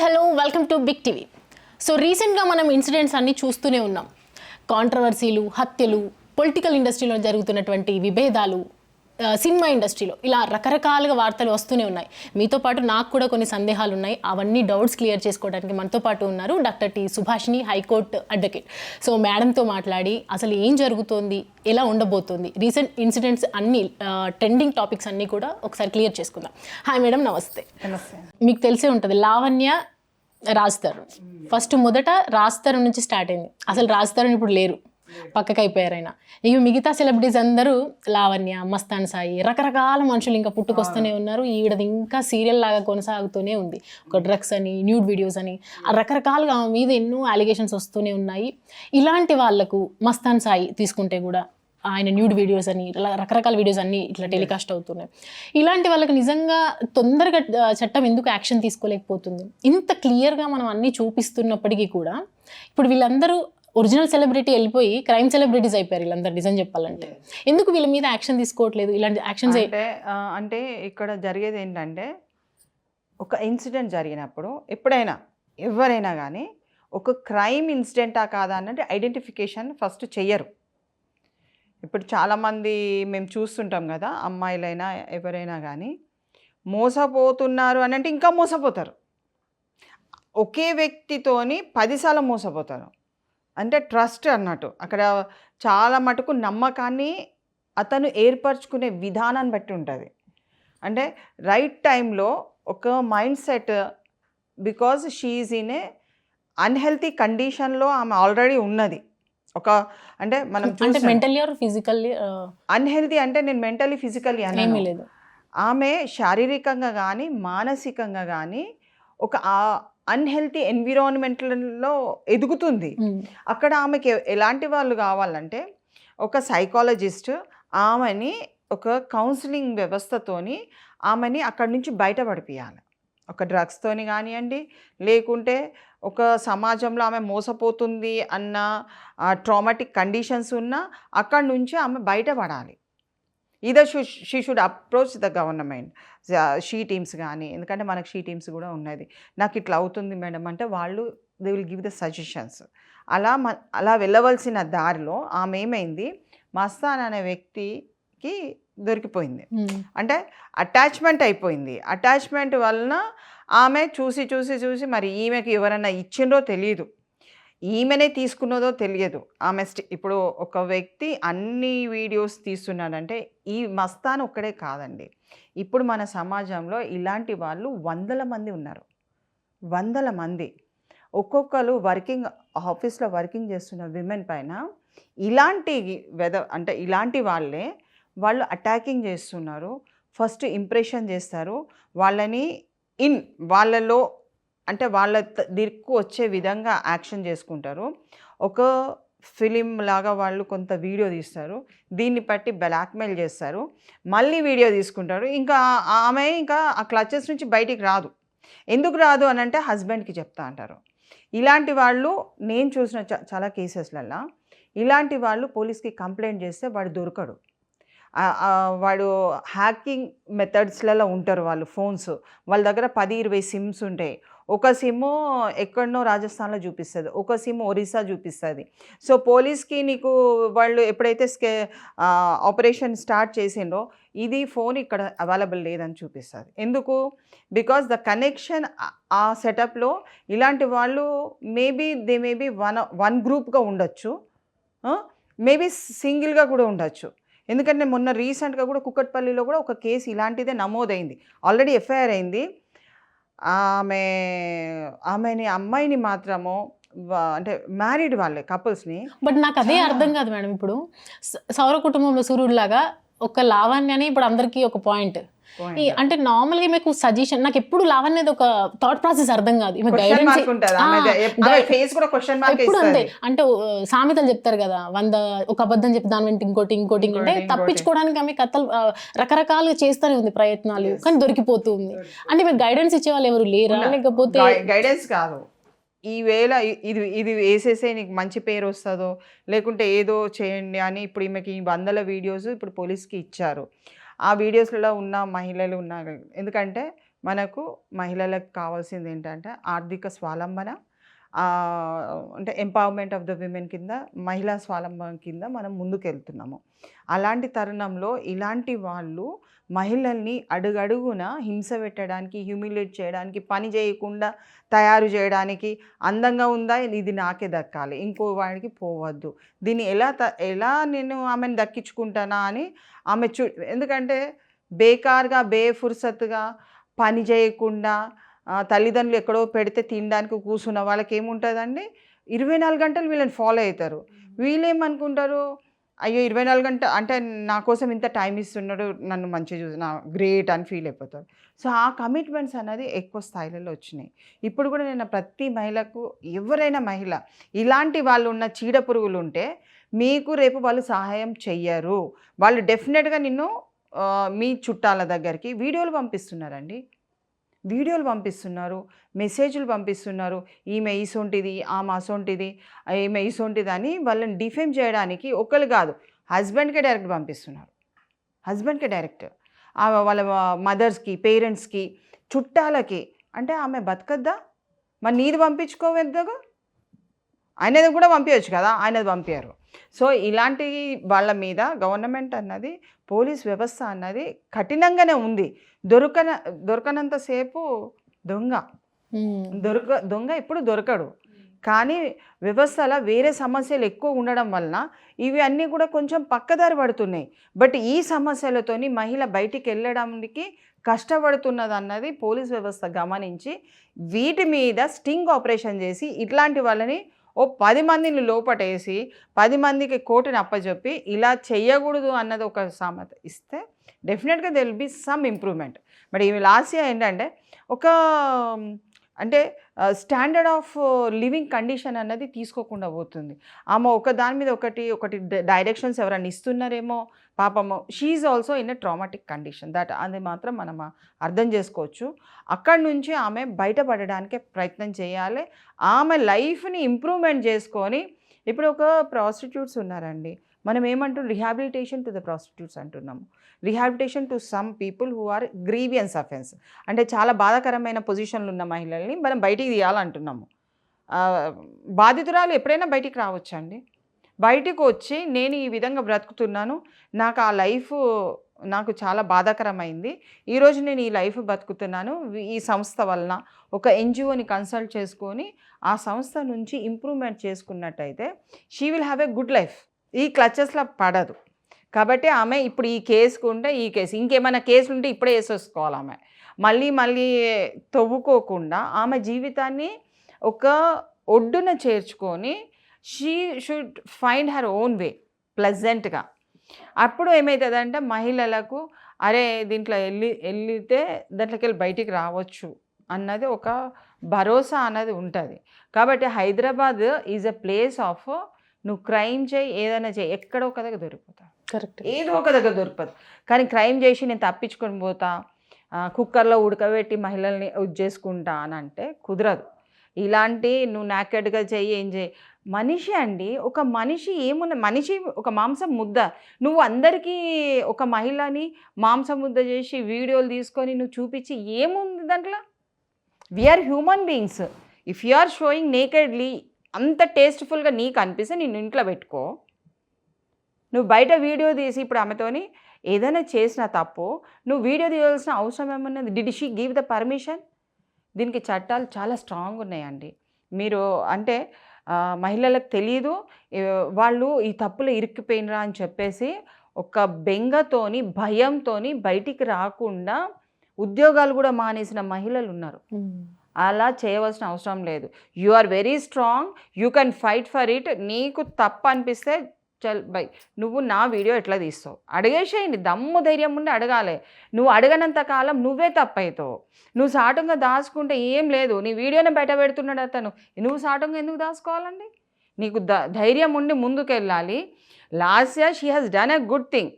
Hello welcome to Big TV. So రీసెంట్గా మనం incidents అన్నీ చూస్తూనే ఉన్నాం. కాంట్రవర్సీలు, హత్యలు, పొలిటికల్ ఇండస్ట్రీలో జరుగుతున్నటువంటి విభేదాలు, సినిమా ఇండస్ట్రీలో ఇలా రకరకాలుగా వార్తలు వస్తూనే ఉన్నాయి. మీతో పాటు నాకు కూడా కొన్ని సందేహాలు ఉన్నాయి. అవన్నీ డౌట్స్ క్లియర్ చేసుకోవడానికి మనతో పాటు ఉన్నారు doctor T Subhashini, high court advocate. So మేడంతో మాట్లాడి అసలు ఏం జరుగుతోంది, ఎలా ఉండబోతోంది, రీసెంట్ ఇన్సిడెంట్స్ అన్నీ, ట్రెండింగ్ టాపిక్స్ అన్నీ కూడా ఒకసారి క్లియర్ చేసుకుందాం. హాయ్ మేడం, నమస్తే. నమస్తే. మీకు తెలిసే ఉంటుంది, లావణ్య, రాజ్ తరుణ్. ఫస్ట్ మొదట రాజ్ తరుణ్ నుంచి స్టార్ట్ అయింది. అసలు రాజ్ తరుణ్ ఇప్పుడు లేరు, పక్కకి అయిపోయారు ఆయన. ఇక మిగతా సెలబ్రిటీస్ అందరూ లావణ్య, మస్తాన్ సాయి, రకరకాల మనుషులు ఇంకా పుట్టుకొస్తూనే ఉన్నారు. ఈవిడది ఇంకా సీరియల్ లాగా కొనసాగుతూనే ఉంది. ఒక డ్రగ్స్ అని, న్యూడ్ వీడియోస్ అని, రకరకాలుగా ఆమె మీద ఎన్నో అలిగేషన్స్ వస్తూనే ఉన్నాయి. ఇలాంటి వాళ్లకు మస్తాన్ సాయి తీసుకుంటే కూడా ఆయన న్యూడ్ వీడియోస్ అని, ఇలా రకరకాల వీడియోస్ అన్నీ ఇట్లా టెలికాస్ట్ అవుతున్నాయి. ఇలాంటి వాళ్ళకి నిజంగా తొందరగా చట్టం ఎందుకు యాక్షన్ తీసుకోలేకపోతుంది? ఇంత క్లియర్గా మనం అన్నీ చూపిస్తున్నప్పటికీ కూడా ఇప్పుడు వీళ్ళందరూ ఒరిజినల్ సెలబ్రిటీ వెళ్ళిపోయి క్రైమ్ సెలబ్రిటీస్ అయిపోయారు వీళ్ళందరూ. నిజం చెప్పాలంటే ఎందుకు వీళ్ళ మీద యాక్షన్ తీసుకోవట్లేదు? ఇలాంటి యాక్షన్స్ అంటే ఇక్కడ జరిగేది ఏంటంటే, ఒక ఇన్సిడెంట్ జరిగినప్పుడు ఎప్పుడైనా ఎవరైనా కానీ ఒక క్రైమ్ ఇన్సిడెంటా కాదా అన్నట్టు ఐడెంటిఫికేషన్ ఫస్ట్ చెయ్యరు. ఇప్పుడు చాలామంది మేము చూస్తుంటాం కదా, అమ్మాయిలైనా ఎవరైనా కానీ మోసపోతున్నారు అని అంటే ఇంకా మోసపోతారు. ఒకే వ్యక్తితోని 10 సార్లు మోసపోతారు. అంటే ట్రస్ట్ అన్నట్టు అక్కడ చాలా మటుకు నమ్మకాన్ని అతను ఏర్పరచుకునే విధానాన్ని బట్టి ఉంటుంది. అంటే రైట్ టైంలో ఒక mind set, because she in a unhealthy కండిషన్లో ఆమె ఆల్రెడీ ఉన్నది. ఒక అంటే మనం మెంటల్లీ ఆర్ ఫిజికల్లీ అన్హెల్తీ అంటే నేను మెంటలీ ఫిజికల్లీ ఏమీ లేదు. ఆమె శారీరకంగా కానీ మానసికంగా కానీ ఒక అన్హెల్తీ ఎన్విరాన్మెంట్లో ఎదుగుతుంది. అక్కడ ఆమెకి ఎలాంటి వాళ్ళు కావాలంటే, ఒక సైకాలజిస్ట్ ఆమెని ఒక కౌన్సిలింగ్ వ్యవస్థతోని ఆమెని అక్కడి నుంచి బయటపడిపియాలి. ఒక డ్రగ్స్తోని కానివ్వండి, లేకుంటే ఒక సమాజంలో ఆమె మోసపోతుంది అన్న ట్రామాటిక్ కండిషన్స్ ఉన్నా అక్కడి నుంచి ఆమె బయటపడాలి. Either she should approach the government, she teams కానీ, ఎందుకంటే మనకు షీ టీమ్స్ కూడా ఉన్నది. నాకు ఇట్లా అవుతుంది మేడం అంటే వాళ్ళు they will give the suggestions. అలా వెళ్ళవలసిన దారిలో ఆమె ఏమైంది, మస్తాన్ అనే వ్యక్తికి దొరికిపోయింది. అంటే అటాచ్మెంట్ అయిపోయింది. అటాచ్మెంట్ వలన ఆమె చూసి చూసి చూసి మరి ఈమెకి ఎవరన్నా ఇచ్చిండ్రో తెలియదు, ఈమెనే తీసుకున్నదో తెలియదు. ఆమె ఇప్పుడు ఒక వ్యక్తి అన్ని వీడియోస్ తీస్తున్నాడంటే ఈ మస్తాన్ ఒక్కడే కాదండి. ఇప్పుడు మన సమాజంలో ఇలాంటి వాళ్ళు 100 మంది ఉన్నారు, 100 మంది. ఒక్కొక్కరు ఆఫీస్లో వర్కింగ్ చేస్తున్న విమెన్ పైన ఇలాంటి అంటే ఇలాంటి వాళ్ళు అటాకింగ్ చేస్తున్నారు. ఫస్ట్ ఇంప్రెషన్ చేస్తారు వాళ్ళని, వాళ్ళలో అంటే వాళ్ళ దిక్కు వచ్చే విధంగా యాక్షన్ చేసుకుంటారు. ఒక ఫిలిం లాగా వాళ్ళు కొంత వీడియో తీస్తారు, దీన్ని బట్టి బ్లాక్మెయిల్ చేస్తారు, మళ్ళీ వీడియో తీసుకుంటారు. ఇంకా ఆమె ఇంకా ఆ క్లచెస్ నుంచి బయటికి రాదు. ఎందుకు రాదు అని అంటే హస్బెండ్కి చెప్తా అంటారు. ఇలాంటి వాళ్ళు నేను చూసిన చాలా కేసెస్లలో ఇలాంటి వాళ్ళు పోలీస్కి కంప్లైంట్ చేస్తే వాడు దొరకడు. వాడు హ్యాకింగ్ మెథడ్స్లలో ఉంటారు వాళ్ళు. ఫోన్స్ వాళ్ళ దగ్గర 10-20 సిమ్స్ ఉంటాయి. ఒక సిమ్ ఎక్కడనో రాజస్థాన్లో చూపిస్తుంది, ఒక సిమ్ ఒరిస్సా చూపిస్తుంది. సో పోలీస్కి నీకు వాళ్ళు ఎప్పుడైతే ఆపరేషన్ స్టార్ట్ చేసిండ్రో ఇది ఫోన్ ఇక్కడ అవైలబుల్ లేదని చూపిస్తుంది. ఎందుకు? బికాజ్ ద కనెక్షన్ ఆ సెటప్లో ఇలాంటి వాళ్ళు దే మేబీ వన్ గ్రూప్గా ఉండొచ్చు, మేబీ సింగిల్గా కూడా ఉండొచ్చు. ఎందుకంటే మొన్న రీసెంట్గా కూడా కుక్కట్పల్లిలో కూడా ఒక కేసు ఇలాంటిదే నమోదైంది, ఆల్రెడీ ఎఫ్ఐఆర్ అయింది. అమ్మాయిని మాత్రము అంటే మ్యారీడ్ వాళ్ళే కపుల్స్ని. బట్ నాకు అదే అర్థం కాదు మేడం. ఇప్పుడు సౌర కుటుంబంలో సూర్యుడిలాగా ఒక లావణ్యని ఇప్పుడు అందరికీ ఒక పాయింట్ అంటే నార్మల్గా మీకు సజెషన్, నాకు ఎప్పుడు లావణ్య ఒక థాట్ ప్రాసెస్ అర్థం కాదు. ఎప్పుడు అంతే అంటే సామెతలు చెప్తారు కదా, 100 ఒక అబద్ధం చెప్పి దాని వెంట ఇంకోటి అంటే తప్పించుకోవడానికి ఆమె కథలు రకరకాలుగా చేస్తూనే ఉంది ప్రయత్నాలు, కానీ దొరికిపోతుంది. అంటే మీకు గైడెన్స్ ఇచ్చే వాళ్ళు ఎవరు లేరా? లేకపోతే గైడెన్స్ కాదు, ఈవేళ ఇది వేసేసే నీకు మంచి పేరు వస్తుందో లేకుంటే ఏదో చేయండి అని ఇప్పుడు ఈమెకి 100 వీడియోస్ ఇప్పుడు పోలీస్కి ఇచ్చారు. ఆ వీడియోస్లలో ఉన్న మహిళలు ఉన్నారు. ఎందుకంటే మనకు మహిళలకు కావాల్సింది ఏంటంటే ఆర్థిక స్వావలంబన, అంటే ఎంపవర్మెంట్ ఆఫ్ ద విమెన్ కింద, మహిళా స్వావలంబన కింద మనం ముందుకెళ్తున్నాము. అలాంటి తరుణంలో ఇలాంటి వాళ్ళు మహిళల్ని అడుగడుగున హింస పెట్టడానికి, హ్యూమిలేట్ చేయడానికి, పని చేయకుండా తయారు చేయడానికి, అందంగా ఉందా ఇది నాకే దక్కాలి, ఇంకో వాడికి పోవద్దు, దీన్ని ఎలా నేను ఆమెను దక్కించుకుంటానా అని ఆమె ఎందుకంటే బేకార్గా బేఫుర్సత్తుగా పని చేయకుండా తల్లిదండ్రులు ఎక్కడో పెడితే తినడానికి కూర్చున్న వాళ్ళకి ఏముంటుందండి, 24 గంటలు వీళ్ళని ఫాలో అవుతారు. వీళ్ళేమనుకుంటారు, అయ్యో 24 గంటలు అంటే నా కోసం ఇంత టైం ఇస్తున్నాడు, నన్ను మంచిగా చూసిన గ్రేట్ అని ఫీల్ అయిపోతారు. సో ఆ కమిట్మెంట్స్ అనేది ఎక్కువ స్థాయిలలో వచ్చినాయి. ఇప్పుడు కూడా నేను ప్రతి మహిళకు, ఎవరైనా మహిళ ఇలాంటి వాళ్ళు ఉన్న చీడ పురుగులు ఉంటే మీకు రేపు వాళ్ళు సహాయం చెయ్యరు. వాళ్ళు డెఫినెట్గా నిన్ను మీ చుట్టాల దగ్గరికి వీడియోలు పంపిస్తున్నారండి, వీడియోలు పంపిస్తున్నారు, మెసేజ్లు పంపిస్తున్నారు, ఈమె ఈసొంటిది, ఆమె అసొంటిది, ఈమె ఈసొంటిది అని వాళ్ళని డిఫేమ్ చేయడానికి ఒకరు కాదు, హస్బెండ్కే డైరెక్ట్ పంపిస్తున్నారు, హస్బెండ్కే డైరెక్ట్, వాళ్ళ మదర్స్కి, పేరెంట్స్కి, చుట్టాలకి. అంటే ఆమె బతకద్దా, మరి నీది పంపించుకోవద్దుగా, ఆయనది కూడా పంపించవచ్చు కదా, ఆయనది పంపించారు. సో ఇలాంటి వాళ్ళ మీద గవర్నమెంట్ అన్నది, పోలీస్ వ్యవస్థ అన్నది కఠినంగానే ఉంది. దొరకనంతసేపు దొంగ ఎప్పుడు దొరకడు. కానీ వ్యవస్థలో వేరే సమస్యలు ఎక్కువ ఉండడం వలన ఇవి అన్నీ కూడా కొంచెం పక్కదారి పడుతున్నాయి. బట్ ఈ సమస్యలతోని మహిళ బయటికి వెళ్ళడానికి కష్టపడుతున్నది అన్నది పోలీస్ వ్యవస్థ గమనించి వీటి మీద స్టింగ్ ఆపరేషన్ చేసి ఇట్లాంటి వాళ్ళని 10 మందిని లోపటేసి 10 మందికి కోర్టుని అప్పచెప్పి ఇలా చేయకూడదు అన్నది ఒక సామెత ఇస్తే డెఫినెట్గా there will be some improvement. But ఈ లాస్ట్ ఇయర్ ఏంటంటే అంటే స్టాండర్డ్ ఆఫ్ లివింగ్ కండిషన్ అన్నది తీసుకోకుండా పోతుంది. ఆమె ఒక దాని మీద ఒకటి డైరెక్షన్స్ ఎవరైనా ఇస్తున్నారేమో పాపము, she also in a traumatic condition, that అది మాత్రం మనం అర్థం చేసుకోవచ్చు. అక్కడి నుంచి ఆమె బయటపడడానికే ప్రయత్నం చేయాలి. ఆమె లైఫ్ని ఇంప్రూవ్మెంట్ చేసుకొని, ఇప్పుడు ఒక ప్రాస్టిట్యూట్స్ ఉన్నారండి, మనం ఏమంటున్నాం, రిహాబిలిటేషన్ టు ద ప్రాస్టిట్యూట్స్ అంటున్నాము, rehabilitation to some people who are grievance offence, అంటే చాలా బాధాకరమైన పొజిషన్లు ఉన్న మహిళల్ని మనం బయటికి తీయాలంటున్నాము. బాధితురాలు ఎప్పుడైనా బయటికి రావచ్చండి, బయటికి వచ్చి నేను ఈ విధంగా బ్రతుకుతున్నాను, నాకు ఆ లైఫ్ నాకు చాలా బాధాకరమైంది, ఈరోజు నేను ఈ లైఫ్ బతుకుతున్నాను, ఈ సంస్థ వలన ఒక ఎన్జిఓని కన్సల్ట్ చేసుకొని ఆ సంస్థ నుంచి ఇంప్రూవ్మెంట్ చేసుకున్నట్టయితే she will have a good life. ఈ క్లచెస్లో పడదు. కాబట్టి ఆమె ఇప్పుడు ఈ కేసుకు ఉంటే ఈ కేసు, ఇంకేమైనా కేసులు ఉంటే ఇప్పుడే వేసేసుకోవాలి. ఆమె మళ్ళీ తవ్వుకోకుండా ఆమె జీవితాన్ని ఒక ఒడ్డున చేర్చుకొని she should find her own way ప్లెజెంట్గా. అప్పుడు ఏమవుతుందంటే మహిళలకు అరే దీంట్లో వెళ్తే దాంట్లోకి వెళ్ళి బయటికి రావచ్చు అన్నది ఒక భరోసా అన్నది ఉంటుంది. కాబట్టి Hyderabad is a place of, నువ్వు క్రైమ్ చేయి, ఏదైనా చేయి, ఎక్కడో ఒక దగ్గర దొరికిపోతావు, కరెక్ట్, ఏదో ఒక దగ్గర దొరికిపోతుంది. కానీ క్రైమ్ చేసి నేను తప్పించుకొని పోతా, కుక్కర్లో ఉడకబెట్టి మహిళల్ని చేసుకుంటా అని అంటే కుదరదు. ఇలాంటి నువ్వు నాకెడ్గా చెయ్యి, ఏం చేయి, మనిషి అండి, ఒక మనిషి ఏమున్న, మనిషి ఒక మాంసం ముద్ద. నువ్వు అందరికీ ఒక మహిళని మాంసం ముద్ద చేసి వీడియోలు తీసుకొని నువ్వు చూపించి ఏముంది దాంట్లో? We are human beings. If you are showing nakedly, అంత టేస్ట్ఫుల్గా నీకు అనిపిస్తే నేను ఇంట్లో పెట్టుకో. నువ్వు బయట వీడియో తీసి ఇప్పుడు ఆమెతోని ఏదైనా చేసిన తప్పు నువ్వు వీడియో తీయాల్సిన అవసరం ఏమన్నది? Did she give the permission? దీనికి చట్టాలు చాలా స్ట్రాంగ్ ఉన్నాయండి. మీరు అంటే మహిళలకు తెలియదు, వాళ్ళు ఈ తప్పులో ఇరుక్కుపోయినరా అని చెప్పేసి ఒక బెంగతోని, భయంతోని బయటికి రాకుండా ఉద్యోగాలు కూడా మానేసిన మహిళలు ఉన్నారు. అలా చేయవలసిన అవసరం లేదు. You are very strong, you can fight for it. నీకు తప్పు అనిపిస్తే చల్ బై, నువ్వు నా వీడియో ఎట్లా తీస్తావు అడిగేసేయండి, దమ్ము ధైర్యం ఉండి అడగాలి. నువ్వు అడగనంత కాలం నువ్వే తప్పవుతావు. నువ్వు సాటంగా దాచుకుంటే ఏం లేదు, నీ వీడియోనే బయట పెడుతున్నాడు అతను, నువ్వు సాటంగా ఎందుకు దాచుకోవాలండి? నీకు ధైర్యం ఉండి ముందుకు వెళ్ళాలి. Last year she has done a good thing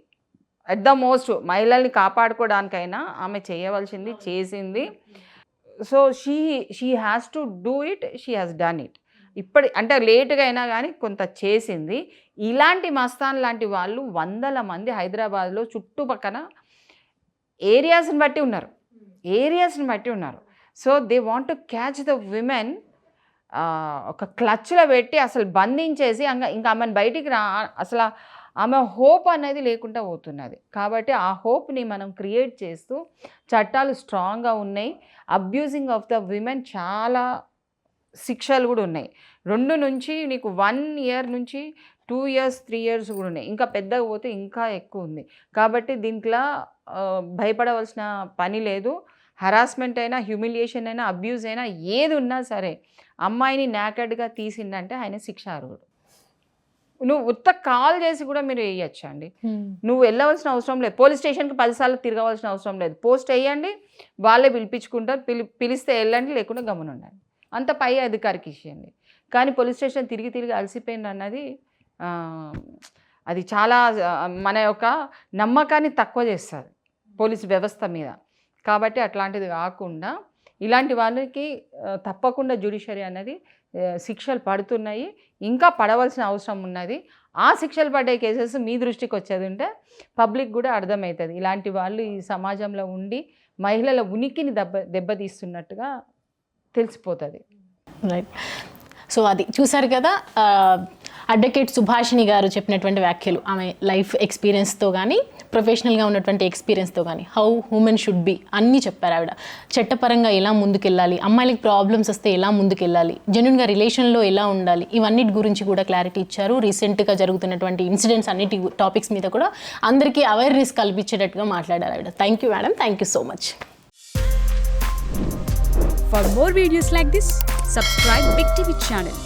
at the most. మహిళల్ని కాపాడుకోవడానికైనా ఆమె చేయవలసింది చేసింది. So she has to do it, she has done it. అంటే లేటుగా అయినా కానీ కొంత చేసింది. ఇలాంటి మస్తాన్ లాంటి వాళ్ళు 100 మంది హైదరాబాద్లో చుట్టుపక్కల ఏరియాస్ని బట్టి ఉన్నారు. ఏరియాస్ని బట్టి ఉన్నారు. So they want to catch the women, ఒక క్లచ్లో పెట్టి అసలు బంధించేసి ఇంకా ఆమెను బయటికి అసలు ఆమె హోప్ అనేది లేకుండా పోతున్నది. కాబట్టి ఆ హోప్ని మనం క్రియేట్ చేస్తూ చట్టాలు స్ట్రాంగ్గా ఉన్నాయి. అబ్యూజింగ్ ఆఫ్ ద విమెన్ చాలా శిక్షలు కూడా ఉన్నాయి. 2 నుంచి నీకు 1 year నుంచి 2 years 3 years కూడా ఉన్నాయి. ఇంకా పెద్దగా పోతే ఇంకా ఎక్కువ ఉంది. కాబట్టి దీంట్లో భయపడవలసిన పని లేదు. హరాస్మెంట్ అయినా, హ్యూమిలియేషన్ అయినా, అబ్యూజ్ అయినా ఏది ఉన్నా సరే అమ్మాయిని నాకెడ్గా తీసిందంటే ఆయన శిక్షార్హుడు. నువ్వు ఉత్త కాల్ చేసి కూడా మీరు వేయచ్చు అండి. నువ్వు వెళ్ళవలసిన అవసరం లేదు. పోలీస్ స్టేషన్కి 10 సార్లు తిరగవలసిన అవసరం లేదు. పోస్ట్ వేయండి, వాళ్ళే పిలిపించుకుంటారు. పిలిస్తే వెళ్ళండి, లేకుండా గమనం ఉండండి. అంత పై అధికారికి ఇచ్చేయండి. కానీ పోలీస్ స్టేషన్ తిరిగి తిరిగి అలసిపోయింది అన్నది అది చాలా మన యొక్క నమ్మకాన్ని తక్కువ చేస్తుంది పోలీస్ వ్యవస్థ మీద. కాబట్టి అట్లాంటిది కాకుండా ఇలాంటి వాళ్ళకి తప్పకుండా జ్యుడిషియరీ అనేది శిక్షలు పడుతున్నాయి, ఇంకా పడవలసిన అవసరం ఉన్నది. ఆ శిక్షలు పడే కేసెస్ మీ దృష్టికి వచ్చేది ఉంటే పబ్లిక్ కూడా అర్థమవుతుంది ఇలాంటి వాళ్ళు ఈ సమాజంలో ఉండి మహిళల ఉనికిని దెబ్బతీస్తున్నట్టుగా తెలిసిపోతుంది. రైట్. సో అది చూసారు కదా, అడ్వకేట్ సుభాషిణి గారు చెప్పినటువంటి వ్యాఖ్యలు. ఆమె లైఫ్ ఎక్స్పీరియన్స్తో కానీ, ప్రొఫెషనల్గా ఉన్నటువంటి ఎక్స్పీరియన్స్తో కానీ హౌ హ్యూమన్ షుడ్ బి అన్నీ చెప్పారు ఆవిడ. చట్టపరంగా ఎలా ముందుకెళ్ళాలి, అమ్మాయిలకి ప్రాబ్లమ్స్ వస్తే ఎలా ముందుకెళ్ళాలి, జెన్యున్గా రిలేషన్లో ఎలా ఉండాలి, ఇవన్నిటి గురించి కూడా క్లారిటీ ఇచ్చారు. రీసెంట్గా జరుగుతున్నటువంటి ఇన్సిడెంట్స్ అన్నిటి టాపిక్స్ మీద కూడా అందరికీ అవేర్నెస్ కల్పించేటట్టుగా మాట్లాడారు ఆవిడ. Thank you madam, thank you so much. For more videos like this, subscribe Big TV channel.